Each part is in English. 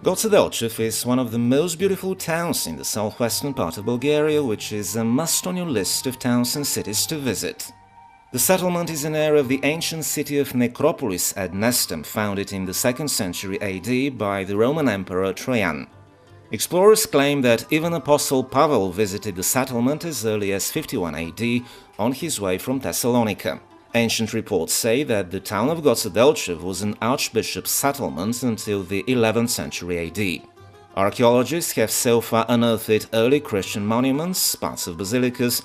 Gotse Delchev is one of the most beautiful towns in the southwestern part of Bulgaria, which is a must on your list of towns and cities to visit. The settlement is an area of the ancient city of Necropolis at Nestum, founded in the 2nd century AD by the Roman Emperor Trajan. Explorers claim that even Apostle Pavel visited the settlement as early as 51 AD on his way from Thessalonica. Ancient reports say that the town of Gotse Delchev was an archbishop's settlement until the 11th century AD. Archaeologists have so far unearthed early Christian monuments, parts of basilicas,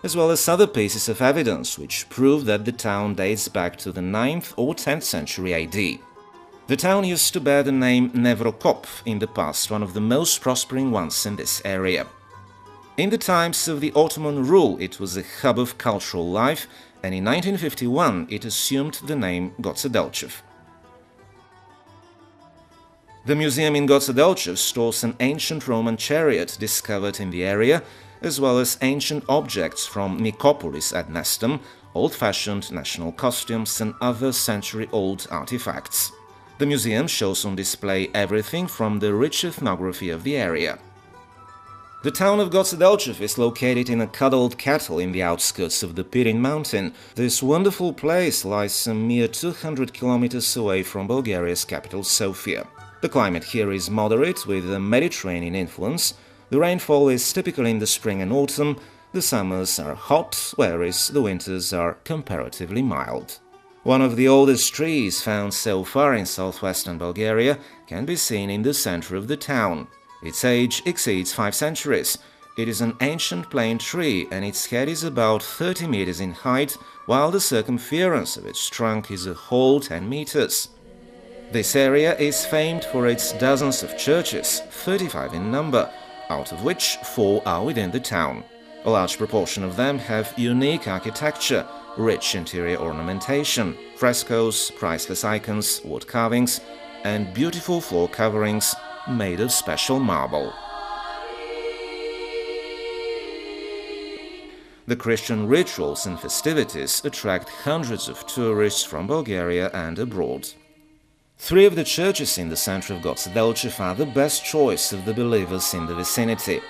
as well as other pieces of evidence which prove that the town dates back to the 9th or 10th century AD. The town used to bear the name Nevrokop, in the past one of the most prospering ones in this area. In the times of the Ottoman rule, it was a hub of cultural life, and in 1951 it assumed the name Gotse Delchev. The museum in Gotse Delchev stores an ancient Roman chariot discovered in the area, as well as ancient objects from Nicopolis at Nestum, old-fashioned national costumes and other century-old artifacts. The museum shows on display everything from the rich ethnography of the area. The town of Gotse Delchev is located in a cuddled cattle in the outskirts of the Pirin mountain. This wonderful place lies a mere 200 kilometers away from Bulgaria's capital Sofia. The climate here is moderate with a Mediterranean influence. The rainfall is typical in the spring and autumn. The summers are hot, whereas the winters are comparatively mild. One of the oldest trees found so far in southwestern Bulgaria can be seen in the center of the town. Its age exceeds 5 centuries. It is an ancient plane tree and its head is about 30 meters in height, while the circumference of its trunk is a whole 10 meters. This area is famed for its dozens of churches, 35 in number, out of which 4 are within the town. A large proportion of them have unique architecture, rich interior ornamentation, frescoes, priceless icons, wood carvings, and beautiful floor coverings made of special marble. The Christian rituals and festivities attract hundreds of tourists from Bulgaria and abroad. 3 of the churches in the center of Gotse Delchev are the best choice of the believers in the vicinity.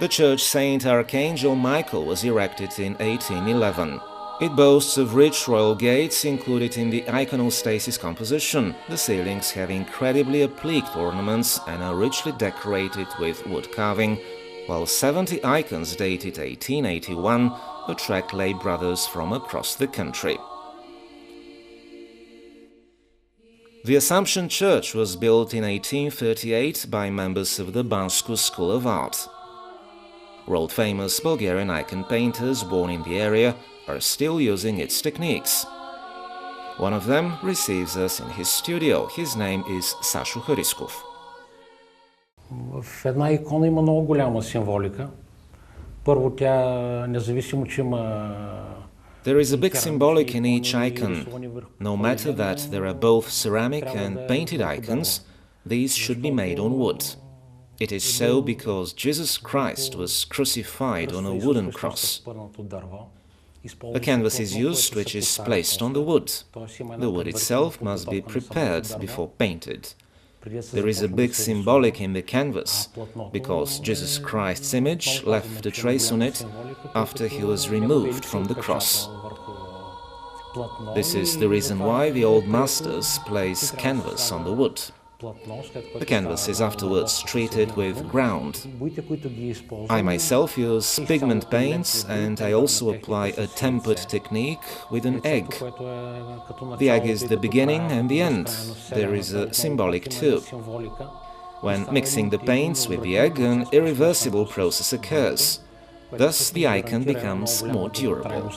The church Saint Archangel Michael was erected in 1811. It boasts of rich royal gates included in the iconostasis composition. The ceilings have incredibly appliqued ornaments and are richly decorated with wood carving, while 70 icons dated 1881 attract lay brothers from across the country. The Assumption Church was built in 1838 by members of the Bansku School of Art. World-famous Bulgarian icon painters born in the area are still using its techniques. One of them receives us in his studio. His name is Сашо Харисков. В една икона има много голяма символика. Първо, тя независимо, че има There is a big symbolic in each icon. No matter that there are both ceramic and painted icons, these should be made on wood. It is so because Jesus Christ was crucified on a wooden cross. A canvas is used which is placed on the wood. The wood itself must be prepared before painted. There is a big symbolic in the canvas, because Jesus Christ's image left a trace on it after he was removed from the cross. This is the reason why the old masters place canvas on the wood. The canvas is afterwards treated with ground. I myself use pigment paints and I also apply a tempered technique with an egg. The egg is the beginning and the end. There is a symbolic too. When mixing the paints with the egg, an irreversible process occurs. Thus the icon becomes more durable.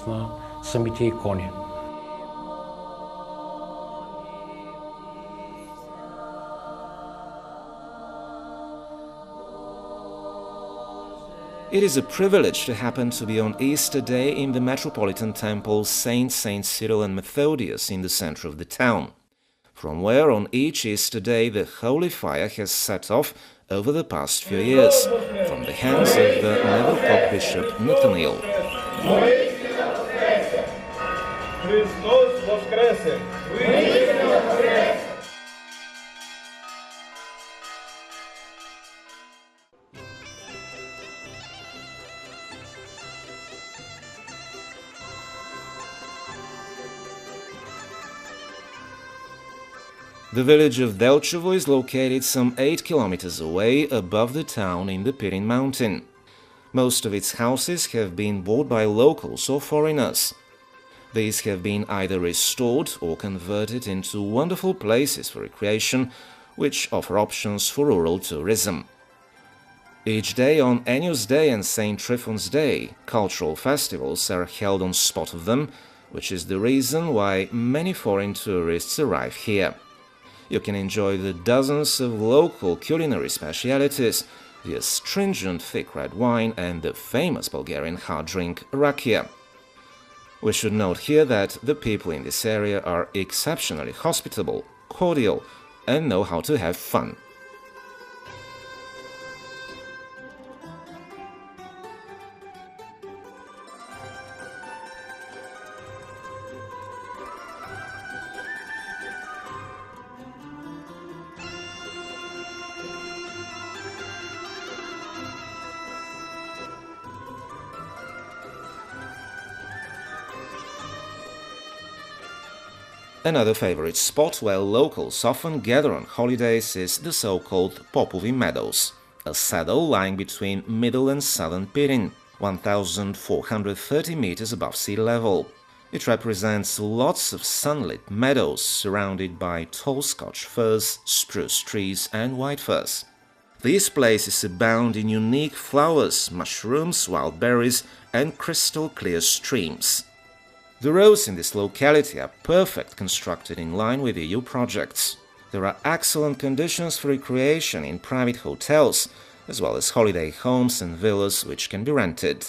It is a privilege to happen to be on Easter Day in the Metropolitan Temple Saint Cyril and Methodius in the center of the town, from where on each Easter Day the Holy Fire has set off over the past few years, from the hands of the Nevrokop Bishop Nathaniel. Христос воскресе! The village of Delchevo is located some 8 kilometers away above the town in the Pirin mountain. Most of its houses have been bought by locals or foreigners. These have been either restored or converted into wonderful places for recreation, which offer options for rural tourism. Each day on Agnus Day and St. Tryphon's Day, cultural festivals are held on spot of them, which is the reason why many foreign tourists arrive here. You can enjoy the dozens of local culinary specialities, the astringent thick red wine and the famous Bulgarian hard drink rakia. We should note here that the people in this area are exceptionally hospitable, cordial, and know how to have fun. Another favorite spot where locals often gather on holidays is the so-called Popovi Meadows, a saddle lying between middle and southern Pirin, 1,430 meters above sea level. It represents lots of sunlit meadows surrounded by tall Scotch firs, spruce trees and white firs. These places abound in unique flowers, mushrooms, wild berries and crystal-clear streams. The roads in this locality are perfect, constructed in line with EU projects. There are excellent conditions for recreation in private hotels, as well as holiday homes and villas which can be rented.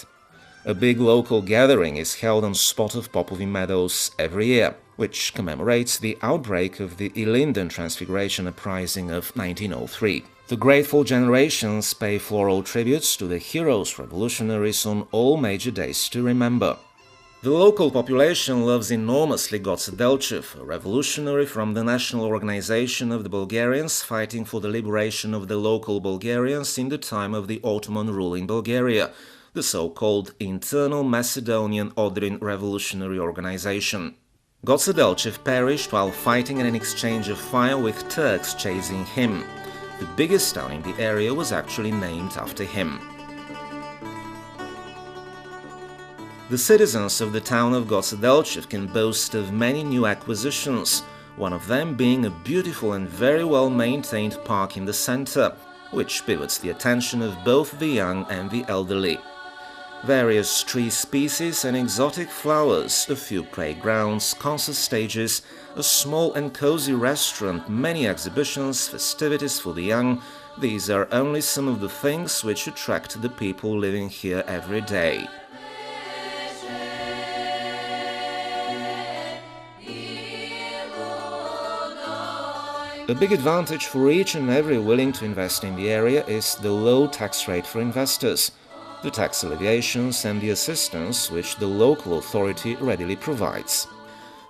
A big local gathering is held on spot of Popovi Meadows every year, which commemorates the outbreak of the Ilinden Transfiguration Uprising of 1903. The grateful generations pay floral tributes to the heroes revolutionaries on all major days to remember. The local population loves enormously Gotse Delchev, a revolutionary from the National Organization of the Bulgarians fighting for the liberation of the local Bulgarians in the time of the Ottoman rule in Bulgaria, the so-called Internal Macedonian Odrin Revolutionary Organization. Gotse Delchev perished while fighting in an exchange of fire with Turks chasing him. The biggest town in the area was actually named after him. The citizens of the town of Gotse Delchev can boast of many new acquisitions, one of them being a beautiful and very well-maintained park in the center, which pivots the attention of both the young and the elderly. Various tree species and exotic flowers, a few playgrounds, concert stages, a small and cozy restaurant, many exhibitions, festivities for the young – these are only some of the things which attract the people living here every day. A big advantage for each and every willing to invest in the area is the low tax rate for investors, the tax alleviations and the assistance which the local authority readily provides.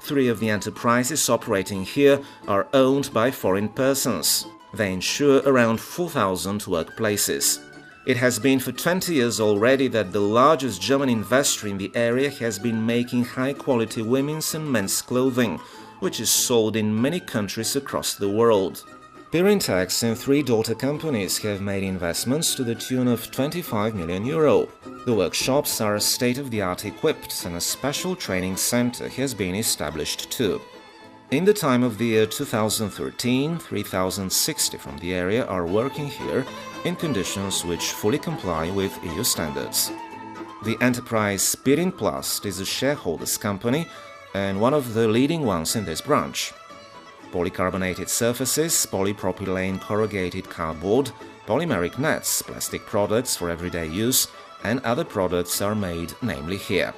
3 of the enterprises operating here are owned by foreign persons. They ensure around 4,000 workplaces. It has been for 20 years already that the largest German investor in the area has been making high-quality women's and men's clothing, which is sold in many countries across the world. Pirintex and 3 daughter companies have made investments to the tune of 25 million euro. The workshops are state-of-the-art equipped and a special training center has been established too. In the time of the year 2013, 3,060 from the area are working here in conditions which fully comply with EU standards. The enterprise Pirinplast is a shareholders company and one of the leading ones in this branch. Polycarbonated surfaces, polypropylene corrugated cardboard, polymeric nets, plastic products for everyday use, and other products are made namely here.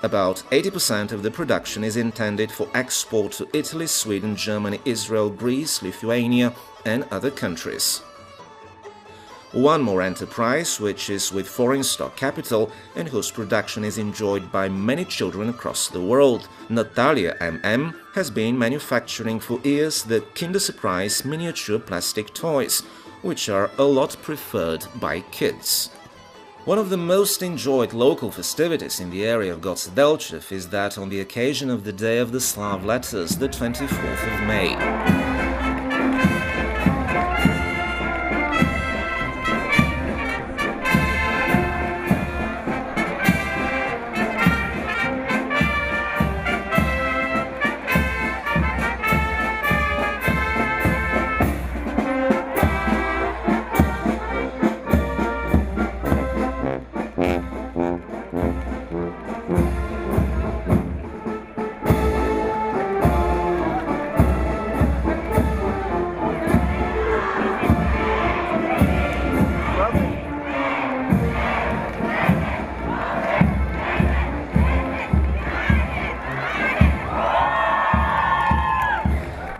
About 80% of the production is intended for export to Italy, Sweden, Germany, Israel, Greece, Lithuania, and other countries. One more enterprise, which is with foreign stock capital and whose production is enjoyed by many children across the world, Natalia MM, has been manufacturing for years the Kinder Surprise miniature plastic toys, which are a lot preferred by kids. One of the most enjoyed local festivities in the area of Gotse Delchev is that on the occasion of the Day of the Slav Letters, the 24th of May.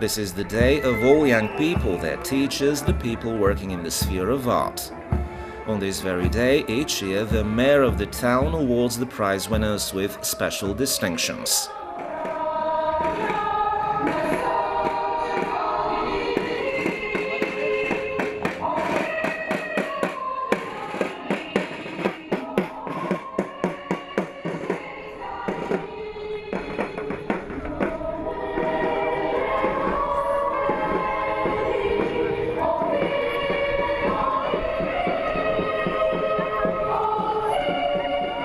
This is the day of all young people, their teachers, the people working in the sphere of art. On this very day, each year, the mayor of the town awards the prize winners with special distinctions.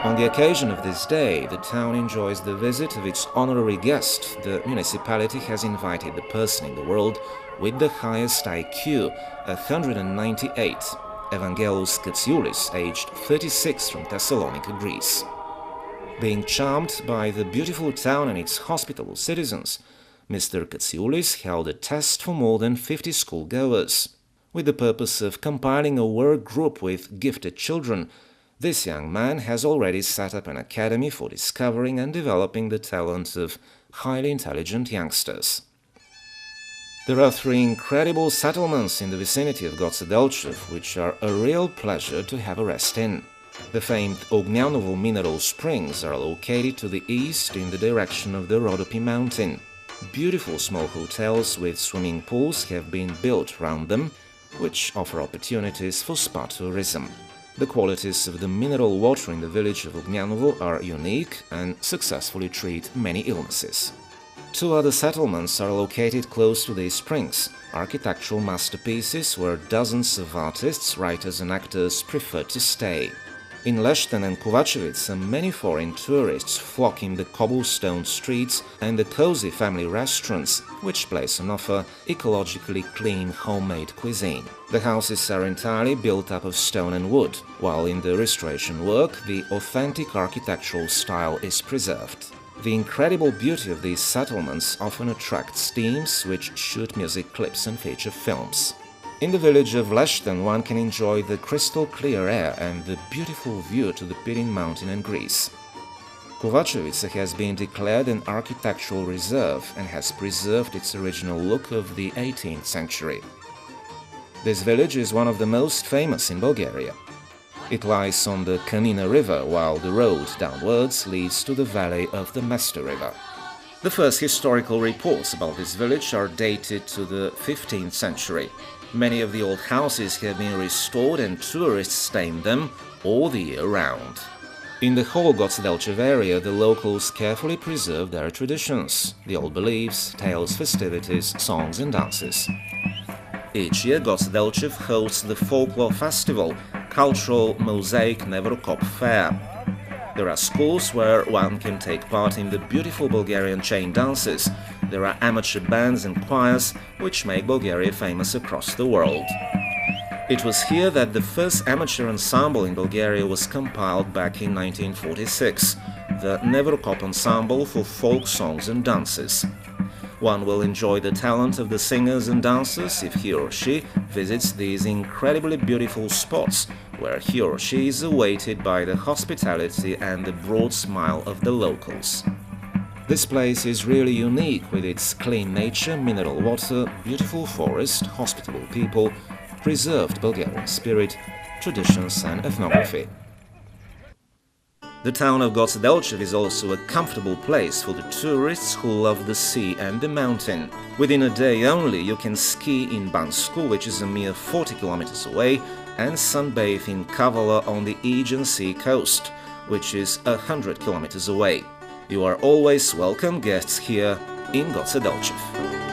On the occasion of this day, the town enjoys the visit of its honorary guest. The municipality has invited the person in the world with the highest IQ, 198, Evangelos Katsioulis, aged 36, from Thessalonica, Greece. Being charmed by the beautiful town and its hospitable citizens, Mr. Katsioulis held a test for more than 50 schoolgoers. With the purpose of compiling a work group with gifted children, this young man has already set up an academy for discovering and developing the talent of highly intelligent youngsters. There are 3 incredible settlements in the vicinity of Gotse Delchev, which are a real pleasure to have a rest in. The famed Ognjanovo mineral springs are located to the east in the direction of the Rhodope mountain. Beautiful small hotels with swimming pools have been built round them, which offer opportunities for spa tourism. The qualities of the mineral water in the village of Ognjanovo are unique and successfully treat many illnesses. 2 other settlements are located close to these springs, architectural masterpieces where dozens of artists, writers and actors prefer to stay. In Leshten and Kovacevice, many foreign tourists flock in the cobblestone streets and the cozy family restaurants, which place on offer ecologically clean homemade cuisine. The houses are entirely built up of stone and wood, while in the restoration work the authentic architectural style is preserved. The incredible beauty of these settlements often attracts teams which shoot music clips and feature films. In the village of Leshten, one can enjoy the crystal-clear air and the beautiful view to the Pirin mountain in Greece. Kovacevice has been declared an architectural reserve and has preserved its original look of the 18th century. This village is one of the most famous in Bulgaria. It lies on the Kanina River, while the road downwards leads to the valley of the Mesta River. The first historical reports about this village are dated to the 15th century. Many of the old houses have been restored and tourists stay in them all the year round. In the whole Gotse Delchev area, the locals carefully preserve their traditions, the old beliefs, tales, festivities, songs and dances. Each year, Gotse Delchev hosts the folklore festival, cultural mosaic Nevrokop fair. There are schools where one can take part in the beautiful Bulgarian chain dances. There are amateur bands and choirs which make Bulgaria famous across the world. It was here that the first amateur ensemble in Bulgaria was compiled back in 1946, the Nevrokop Ensemble for Folk Songs and Dances. One will enjoy the talent of the singers and dancers if he or she visits these incredibly beautiful spots, where he or she is awaited by the hospitality and the broad smile of the locals. This place is really unique with its clean nature, mineral water, beautiful forest, hospitable people, preserved Bulgarian spirit, traditions and ethnography. The town of Gotse Delchev is also a comfortable place for the tourists who love the sea and the mountain. Within a day only you can ski in Bansku, which is a mere 40 kilometers away, and sunbathe in Kavala on the Aegean Sea coast, which is 100 kilometers away. You are always welcome guests here in Gotse Delchev.